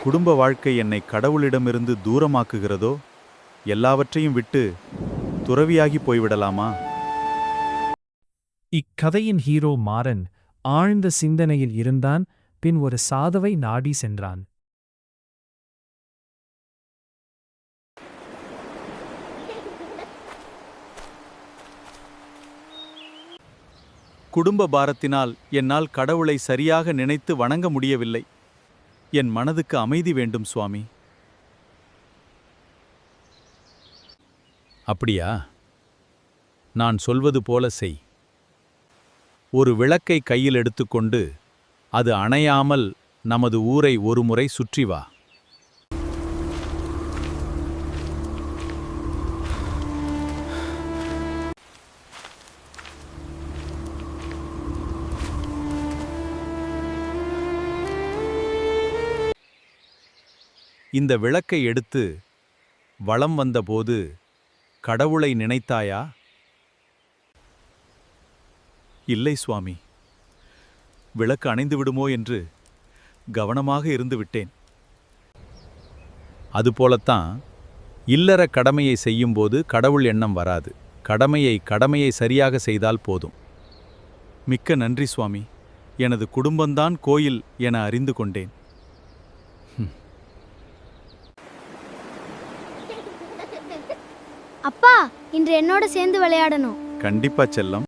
குடும்ப வாழ்க்கை என்னை கடவுளிடமிருந்து தூரமாக்குகிறதோ, எல்லாவற்றையும் விட்டு துறவியாகி போய்விடலாமா? இக்கதையின் ஹீரோ மாறன் ஆழ்ந்த சிந்தனையில் இருந்தான். பின் ஒரு சாதுவை நாடி சென்றான். குடும்ப பாரத்தினால் என்னால் கடவுளை சரியாக நினைத்து வணங்க முடியவில்லை. என் மனதுக்கு அமைதி வேண்டும் சுவாமி. அப்படியா? நான் சொல்வது போல செய். ஒரு விளக்கை கையில் எடுத்துக்கொண்டு அது அணையாமல் நமது ஊரை ஒருமுறை சுற்றி வா. இந்த விளக்கை எடுத்து வலம் வந்தபோது கடவுளை நினைத்தாயா? இல்லை சுவாமி. விளக்கு அணைந்து விடுமோ என்று கவனமாக இருந்து விட்டேன். அதுபோலத்தான் இல்லற கடமையை செய்யும்போது கடவுள் எண்ணம் வராது. கடமையை சரியாக செய்தால் போதும். மிக்க நன்றி சுவாமி. எனது குடும்பம்தான் கோயில் என அறிந்து கொண்டேன். அப்பா, இன்று என்னோட சேர்ந்து விளையாடணும். கண்டிப்பா செல்லம்.